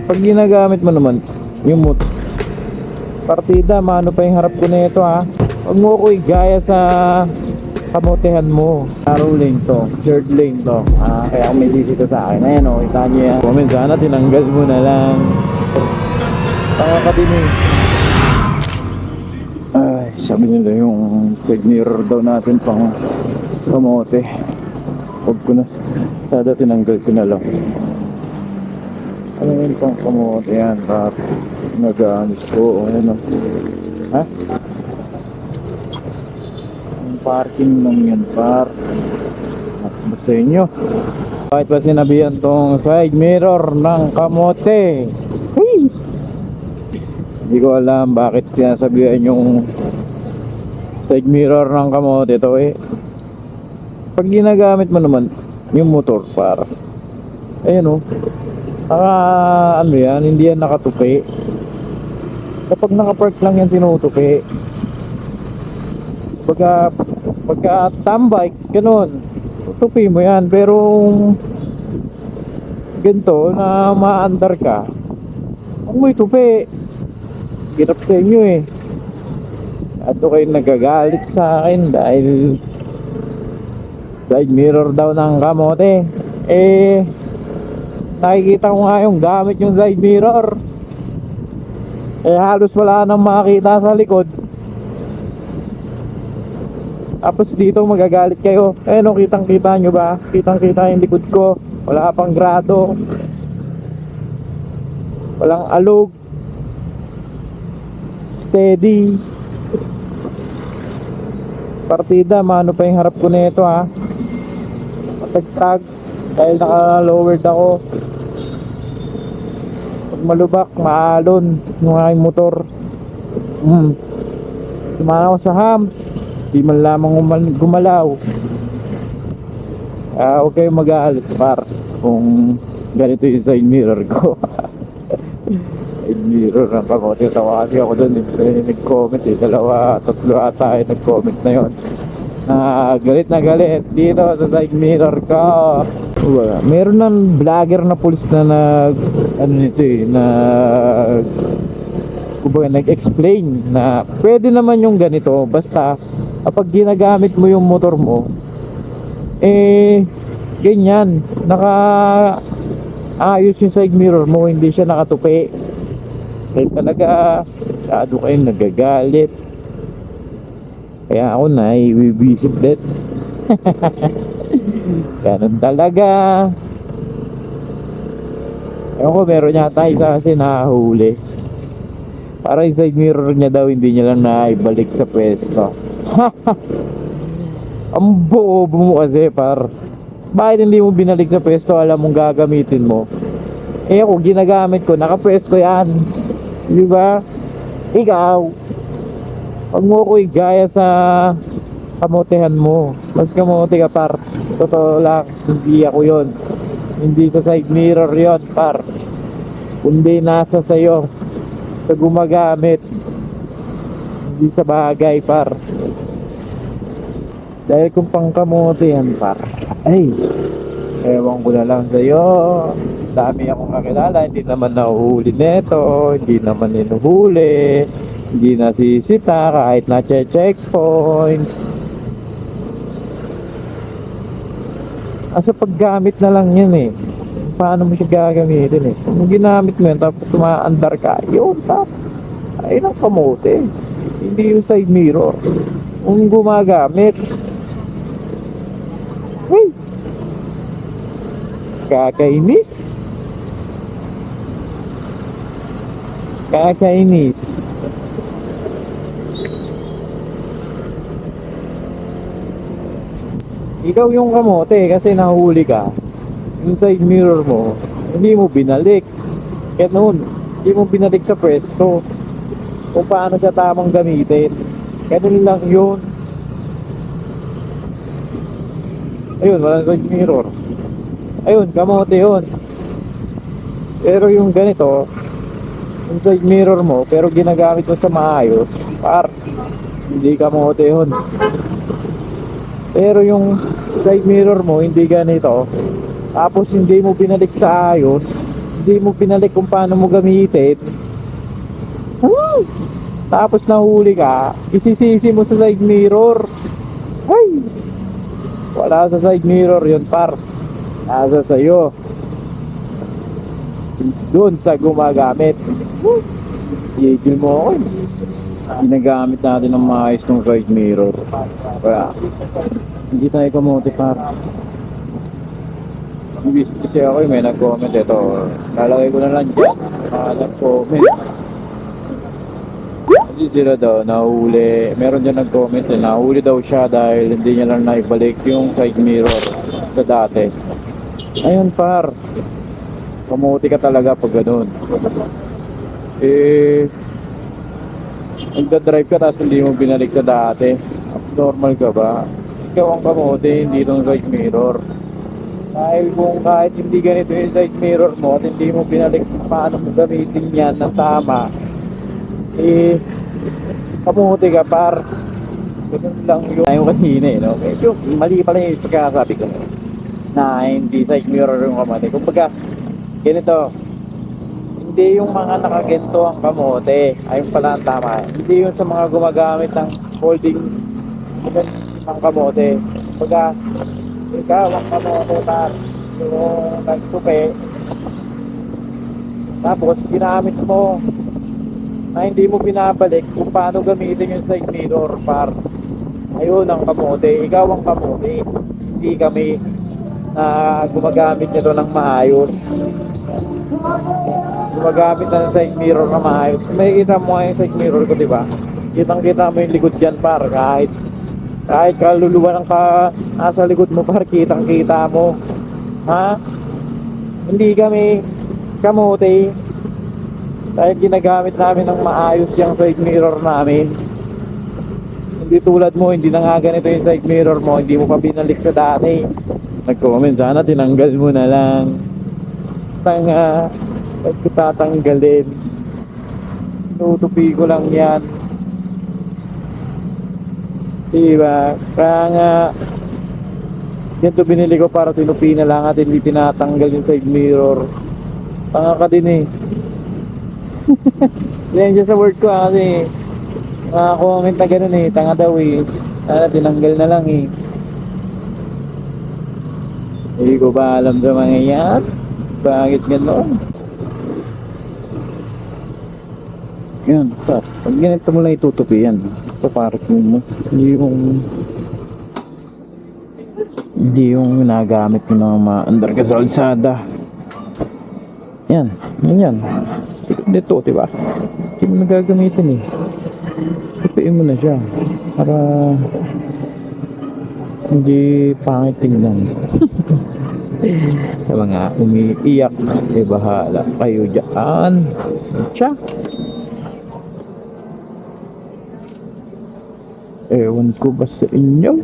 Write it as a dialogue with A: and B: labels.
A: Pag ginagamit mo naman yung motor, partida, mano pa yung harap ko na ito ha. Huwag mo ko igaya sa kamotehan mo. Narrow lane to, third lane to. Kaya may dito sa akin. Ayan o, kita nyo yan. Comment sana, tinanggal mo na lang. Tanga ka din eh. Ay, sabi nila yung side mirror daw natin pang kamote. Huwag ko na. Sada tinanggal ko na lang. Ano yun pang kamote yan? Nag-aanis ko. Ano? Ha? Parking lang yan, basta inyo. Bakit ba sinabihan tong side mirror ng kamote? Hey! Hindi ko alam bakit sinasabihan yung side mirror ng kamote to eh. Pag ginagamit mo naman yung motor ayun oh. Ano yan, hindi yan nakatupi. Kapag nakapark lang yan tinutupi. Pagka tambike, ganun, tutupi mo yan. Pero ganito na maandar ka, huwag mo itupi. Hirap sa inyo eh. Ato kayo nagagalit sa akin dahil side mirror daw ng kamote. Nakikita ko nga yung gamit yung side mirror, halos wala nang makakita sa likod. Tapos dito magagalit kayo. No, kitang kita nyo ba? Kitang kita yung likod ko. Wala pang grado, walang alog, steady. Partida, mano pa yung harap ko na ito ha. Matagtag dahil naka-lowered ako. Pag malubak, maalon yung aking motor. Tumana ako sa humps, di man lamang gumalaw. Huwag kayong mag-aalit kung ganito yung side mirror ko. Side mirror ng kamote. Tawa kasi ako doon, nag-comment dalawa, tatlo ata ay nag-comment na yon. Galit na galit dito sa side mirror ko. Meron ng vlogger na pulis na nag-explain na pwede naman yung ganito, basta kapag ginagamit mo yung motor mo, ganyan, ayos yung side mirror mo, hindi siya nakatupi. Kaya talaga masyado kayong nagagalit, kaya ako na i-visit that. Ganun talaga. Ewan ko, meron yata isa kasi nahuli. Para yung side mirror niya daw hindi niya lang naibalik sa pwesto. Ang bobo mo kasi bakit hindi mo binalik sa pwesto, alam mong gagamitin mo? Ako ginagamit ko, nakapwesto yan, di ba? Ikaw, pag mo ko igaya sa kamotehan mo, mas kamote ka totoo lang, hindi ako yon. Hindi sa side mirror yon kundi nasa sayo, sa gumagamit, hindi sa bagay dahil kung pangkamote yan ay ewan ko na lang sa'yo. Dami akong kakilala, hindi naman nahuhuli neto, hindi naman inuhuli, hindi nasisita kahit na checkpoint. Sa paggamit na lang yan eh. Paano mo siya gagamitin eh? Kung ginamit mo yan tapos umaandar ka, yun ay ng kamote, hindi yung side mirror. Kung gumagamit, kakainis. Ikaw yung kamote kasi nahuli ka. Yung side mirror mo, hindi mo binalik. Kaya noon, hindi mo binalik sa pwesto kung paano siya tamang gamitin. Ganun lang yun. Ayun, walang side mirror. Ayun, kamote yun. Pero yung ganito, yung side mirror mo, pero ginagamit mo sa maayos, hindi kamote yun. Pero yung side mirror mo, hindi ganito, tapos hindi mo binalik sa ayos, hindi mo pinalik kung paano mo gamitin. Hmm. Tapos nahuli ka, isisisi mo sa side mirror. Ay, wala sa side mirror yun, par. Nasa sa'yo. Doon sa gumagamit. Gigil mo ako eh. Ginagamit natin ng maayos ng side mirror. Kaya, hindi tayo kamote, par. Kasi ako may nag-comment ito. Lalagay ko na lang dyan. Nag-comment. Hindi sila daw nahuli. Meron dyan nag-comment eh. Nahuli daw siya dahil hindi niya lang naibalik yung side mirror sa dati. Ayun, par. Kamuti ka talaga pag ganun. Eh, nagdadrive ka tapos hindi mo binalik sa dati. Normal ka ba? Ikaw ang kamuti, hindi itong side mirror. Dahil kung kahit hindi ganito yung side mirror mo at hindi mo binalik paano mo gamitin yan ng tama, eh, kamuti ka, par. Ganun lang yung kanina eh, no? Medyo mali pala yung pagkakasabi ko na hindi side mirror yung kamote. Kumbaga, ganito, hindi yung mga nakaginto ang kamote, ayun pala ang tama. Hindi yung sa mga gumagamit ng holding ng kamote. Kumbaga, ikaw ang kamote, par. Yung nagtupi, tapos ginamit mo na hindi mo binabalik kung paano gamitin yung side mirror, par. Ayun ang kamote, ikaw ang kamote, hindi kami na gumagamit nito ng maayos. Gumagamit na ng side mirror na maayos. May kita mo yung side mirror ko, diba? Kitang kita mo yung likod dyan, par. Kahit kaluluwa ng nasa likod mo, par, kitang kita mo. Ha? Hindi kami kamote dahil ginagamit namin ng maayos yung side mirror namin. Hindi tulad mo, hindi na nga ganito yung side mirror mo, hindi mo pa binalik sa dati. Nag-comment, sana tinanggal mo na lang. Tanga, ba't ko tatanggalin? Tutupi ko lang yan. Diba? Kaya nga, yan to binili ko para tinupi na lang at hindi tinatanggal yung side mirror. Tanga ka din eh. Yan dyan sa word ko kasi comment na ganun eh, tanga daw eh. Sana tinanggal na lang eh. Hindi ko ba alam sa mga yan? Bakit gano'n? Yan, pag ganito mo lang itutupi yan. Paparking mo. Hindi yung nagamit mo ng mga under ka sa alsada. Yan, yan. Dito, diba? Hindi mo nagagamitin eh. Tupiin mo na siya. Para hindi pangit tingnan. Sa mga umiiyak, eh bahala kayo dyan. Tiya. Ewan ko ba sa inyo?